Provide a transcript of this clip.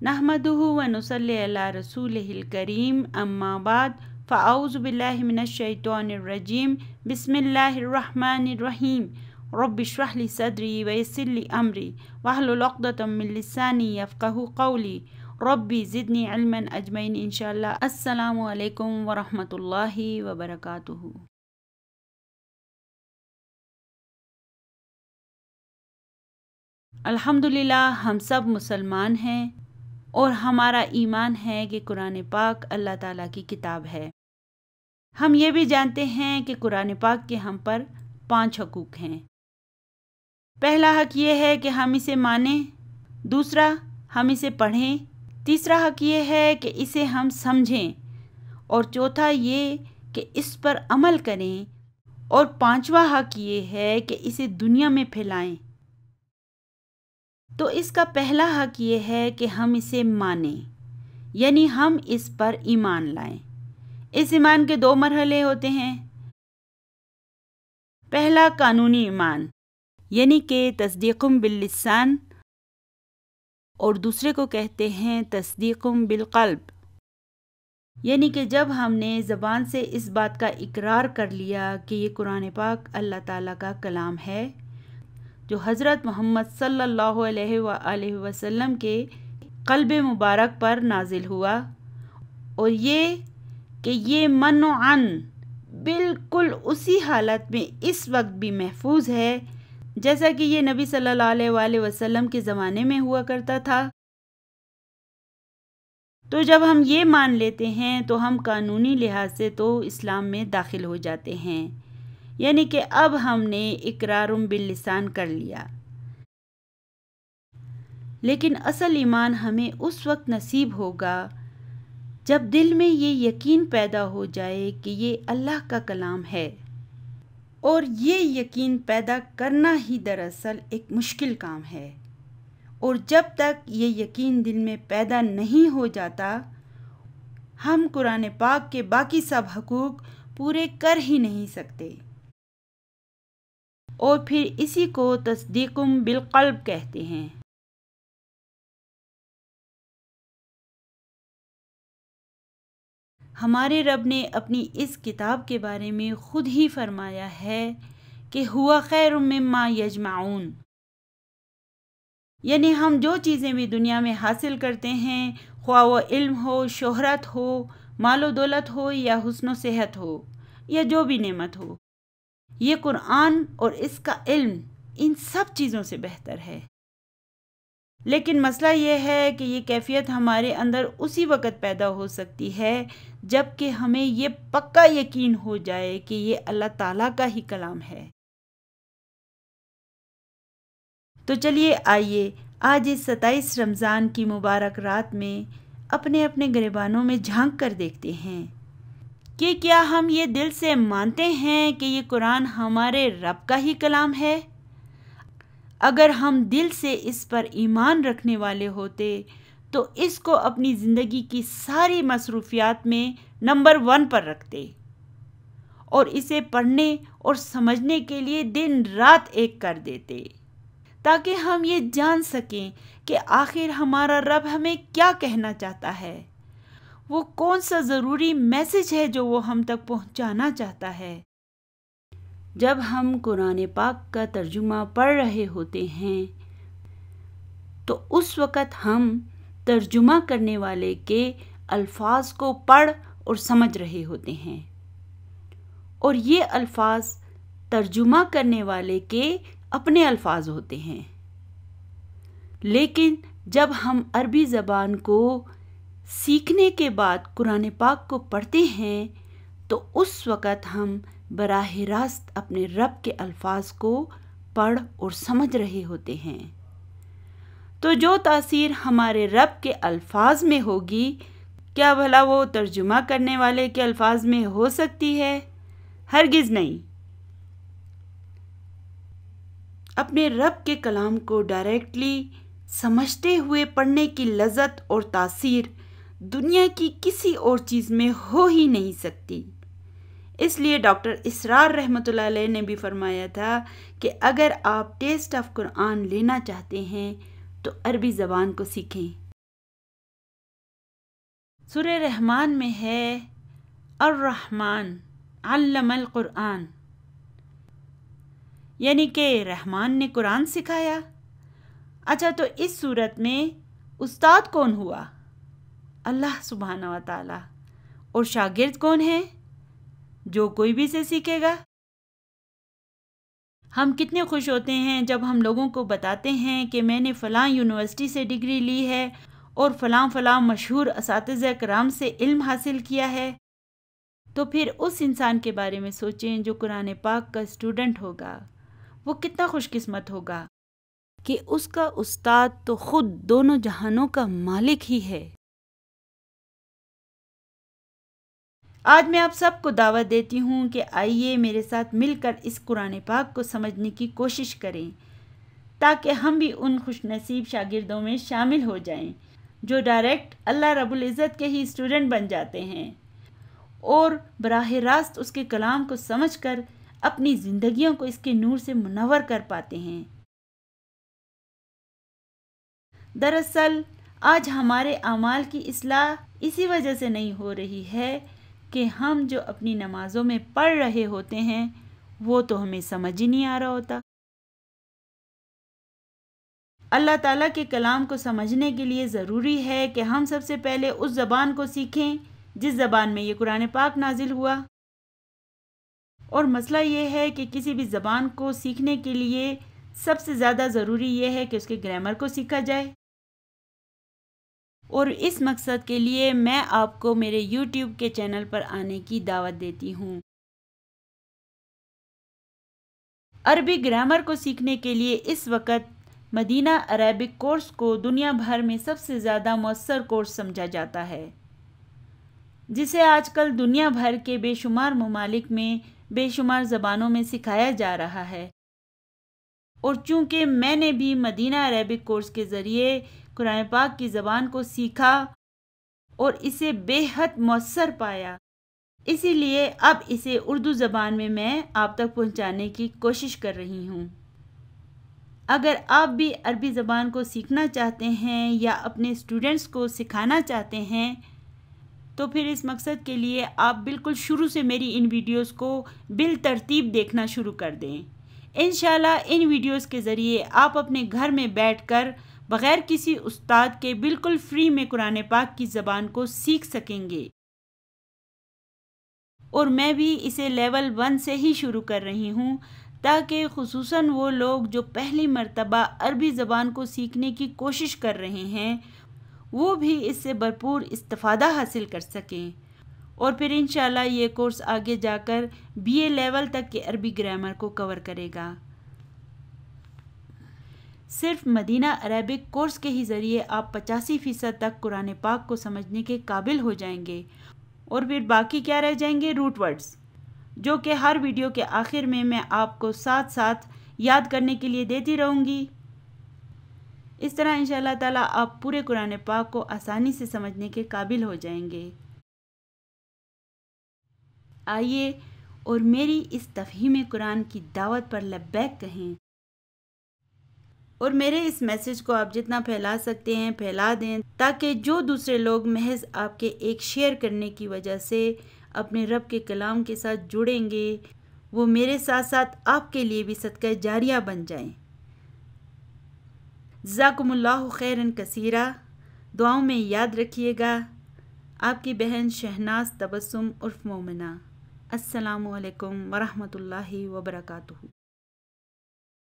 नहमदुहु व नुसल्ली अला रसूलिहिल करीम अम्मा बाद फ़अऊज़ु बिल्लाहि मिनश शैतानिर रजीम बिस्मिल्लाहिर रहमानिर रहीम रब्बि इश्रह ली सदरी व यस्सिर ली अमरी वहलुल उक़दतम मिन लिसानी यफ़क़हू क़ौली रब्बी ज़िदनी इल्मन अजमईन इंशाअल्लाह। अस्सलामु अलैकुम व रहमतुल्लाहि व बरकातुहू। अल्हम्दुलिल्लाह हम सब मुसलमान हैं और हमारा ईमान है कि कुरान पाक अल्लाह ताला की किताब है। हम ये भी जानते हैं कि कुरान पाक के हम पर 5 हकूक़ हैं। पहला हक ये है कि हम इसे मानें, दूसरा हम इसे पढ़ें, तीसरा हक ये है कि इसे हम समझें और चौथा ये कि इस पर अमल करें और पांचवा हक ये है कि इसे दुनिया में फैलाएं। तो इसका पहला हक ये है कि हम इसे मानें, यानी हम इस पर ईमान लाएं। इस ईमान के 2 मरहले होते हैं। पहला कानूनी ईमान यानी कि तस्दीक़ुम बिल लिसान और दूसरे को कहते हैं तस्दीक़ुम बिल क़ल्ब, यानी कि जब हमने ज़बान से इस बात का इकरार कर लिया कि ये कुरान पाक अल्लाह ताला का कलाम है जो हज़रत मोहम्मद सल्लल्लाहु अलैहि वसल्लम के क़ल्ब मुबारक पर नाजिल हुआ, और ये कि ये मनअन बिल्कुल उसी हालत में इस वक्त भी महफूज है जैसा कि ये नबी सल्लल्लाहु अलैहि वसल्लम के ज़माने में हुआ करता था। तो जब हम ये मान लेते हैं तो हम कानूनी लिहाज से तो इस्लाम में दाखिल हो जाते हैं, यानी कि अब हमने इकरारुम बिल लिसान कर लिया। लेकिन असल ईमान हमें उस वक्त नसीब होगा जब दिल में ये यकीन पैदा हो जाए कि ये अल्लाह का कलाम है, और ये यकीन पैदा करना ही दरअसल एक मुश्किल काम है। और जब तक ये यकीन दिल में पैदा नहीं हो जाता हम कुरान पाक के बाकी सब हकूक़ पूरे कर ही नहीं सकते। और फिर इसी को तस्दीक़ुम बिल क़ल्ब कहते हैं। हमारे रब ने अपनी इस किताब के बारे में ख़ुद ही फरमाया है कि हुआ खैरुम मिम्मा यजमाऊन, यानी हम जो चीज़ें भी दुनिया में हासिल करते हैं, ख्वाह वो इल्म हो, शोहरत हो, मालो दौलत हो या हुस्न सेहत हो या जो भी नेमत हो, ये कुरान और इसका इल्म इन सब चीज़ों से बेहतर है। लेकिन मसला ये है कि ये कैफियत हमारे अंदर उसी वक़्त पैदा हो सकती है जबकि हमें ये पक्का यकीन हो जाए कि ये अल्लाह ताला का ही कलाम है। तो चलिए आइए आज इस 27 रमज़ान की मुबारक रात में अपने अपने गिरबानों में झांक कर देखते हैं कि क्या हम ये दिल से मानते हैं कि ये कुरान हमारे रब का ही कलाम है। अगर हम दिल से इस पर ईमान रखने वाले होते तो इसको अपनी ज़िंदगी की सारी मसरूफियात में नंबर 1 पर रखते और इसे पढ़ने और समझने के लिए दिन रात एक कर देते, ताकि हम ये जान सकें कि आखिर हमारा रब हमें क्या कहना चाहता है, वो कौन सा ज़रूरी मैसेज है जो वो हम तक पहुंचाना चाहता है। जब हम कुरान पाक का तर्जुमा पढ़ रहे होते हैं तो उस वक़्त हम तर्जुमा करने वाले के अल्फाज को पढ़ और समझ रहे होते हैं, और ये अल्फाज तर्जुमा करने वाले के अपने अल्फाज होते हैं। लेकिन जब हम अरबी ज़बान को सीखने के बाद कुरान पाक को पढ़ते हैं तो उस वक़्त हम बराह रास्त अपने रब के अल्फाज को पढ़ और समझ रहे होते हैं। तो जो तासीर हमारे रब के अल्फाज में होगी, क्या भला वो तर्जुमा करने वाले के अल्फाज में हो सकती है? हरगिज़ नहीं। अपने रब के कलाम को डायरेक्टली समझते हुए पढ़ने की लज़्ज़त और तासीर दुनिया की किसी और चीज़ में हो ही नहीं सकती। इसलिए डॉक्टर इसरार रहमतुल्लाह अलैह ने भी फरमाया था कि अगर आप टेस्ट ऑफ कुरान लेना चाहते हैं तो अरबी ज़बान को सीखें। سورہ رحمان میں ہے الرحمن علم القرآن، یعنی کہ رحمان نے قرآن سکھایا۔ اچھا، تو اس صورت میں استاد کون ہوا؟ اللہ سبحانہ و تعالی۔ اور شاگرد کون ہے؟ جو کوئی بھی سے سیکھے گا۔ ہم کتنے خوش ہوتے ہیں جب ہم لوگوں کو بتاتے ہیں کہ میں نے فلاں یونیورسٹی سے ڈگری لی ہے اور فلاں فلاں مشہور اساتذہ کرام سے علم حاصل کیا ہے۔ تو پھر اس انسان کے بارے میں سوچیں جو قرآن پاک کا اسٹوڈنٹ ہوگا، وہ کتنا خوش قسمت ہوگا کہ اس کا استاد تو خود دونوں جہانوں کا مالک ہی ہے۔ آج میں آپ سب کو دعوت دیتی ہوں کہ آئیے میرے ساتھ مل کر اس قرآن پاک کو سمجھنے کی کوشش کریں، تاکہ ہم بھی ان خوش نصیب شاگردوں میں شامل ہو جائیں جو ڈائریکٹ اللہ رب العزت کے ہی اسٹوڈنٹ بن جاتے ہیں اور براہ راست اس کے کلام کو سمجھ کر اپنی زندگیوں کو اس کے نور سے منور کر پاتے ہیں۔ دراصل آج ہمارے اعمال کی اصلاح اسی وجہ سے نہیں ہو رہی ہے کہ ہم جو اپنی نمازوں میں پڑھ رہے ہوتے ہیں وہ تو ہمیں سمجھ ہی نہیں آ رہا ہوتا۔ اللہ تعالیٰ کے کلام کو سمجھنے کے لیے ضروری ہے کہ ہم سب سے پہلے اس زبان کو سیکھیں جس زبان میں یہ قرآن پاک نازل ہوا۔ اور مسئلہ یہ ہے کہ کسی بھی زبان کو سیکھنے کے لیے سب سے زیادہ ضروری یہ ہے کہ اس کے گرامر کو سیکھا جائے۔ اور اس مقصد کے لیے میں آپ کو میرے یوٹیوب کے چینل پر آنے کی دعوت دیتی ہوں۔ عربی گرامر کو سیکھنے کے لیے اس وقت مدینہ عربک کورس کو دنیا بھر میں سب سے زیادہ مؤثر کورس سمجھا جاتا ہے، جسے آج کل دنیا بھر کے بے شمار ممالک میں بے شمار زبانوں میں سکھایا جا رہا ہے۔ اور چونکہ میں نے بھی مدینہ عربک کورس کے ذریعے قرآن پاک کی زبان کو سیکھا اور اسے بے حد مؤثر پایا، اسی لیے اب اسے اردو زبان میں آپ تک پہنچانے کی کوشش کر رہی ہوں۔ اگر آپ بھی عربی زبان کو سیکھنا چاہتے ہیں یا اپنے اسٹوڈنٹس کو سکھانا چاہتے ہیں تو پھر اس مقصد کے لیے آپ بالکل شروع سے میری ان ویڈیوز کو بالترتیب دیکھنا شروع کر دیں۔ انشاءاللہ ان ویڈیوز کے ذریعے آپ اپنے گھر میں بیٹھ کر بغیر کسی استاد کے بالکل فری میں قرآن پاک کی زبان کو سیکھ سکیں گے۔ اور میں بھی اسے لیول 1 سے ہی شروع کر رہی ہوں تاکہ خصوصاً وہ لوگ جو پہلی مرتبہ عربی زبان کو سیکھنے کی کوشش کر رہے ہیں وہ بھی اس سے بھرپور استفادہ حاصل کر سکیں۔ اور پھر انشاءاللہ یہ کورس آگے جا کر BA لیول تک کے عربی گرامر کو کور کرے گا۔ صرف مدینہ عربک کورس کے ہی ذریعے آپ 85% تک قرآن پاک کو سمجھنے کے قابل ہو جائیں گے، اور پھر باقی کیا رہ جائیں گے؟ روٹ ورڈز، جو کہ ہر ویڈیو کے آخر میں آپ کو ساتھ ساتھ یاد کرنے کے لیے دیتی رہوں گی۔ اس طرح انشاءاللہ تعالیٰ آپ پورے قرآن پاک کو آسانی سے سمجھنے کے قابل ہو جائیں گے۔ آئیے اور میری اس تفہیم قرآن کی دعوت پر لبیک کہیں، اور میرے اس میسج کو آپ جتنا پھیلا سکتے ہیں پھیلا دیں، تاکہ جو دوسرے لوگ محض آپ کے ایک شیئر کرنے کی وجہ سے اپنے رب کے کلام کے ساتھ جڑیں گے وہ میرے ساتھ ساتھ آپ کے لیے بھی صدقہ جاریہ بن جائیں۔ جزاکم اللہ خیرن کثیرہ۔ دعاؤں میں یاد رکھیے گا۔ آپ کی بہن شہناز تبسم عرف مومنہ۔ السلام علیکم ورحمۃ اللہ وبرکاتہ۔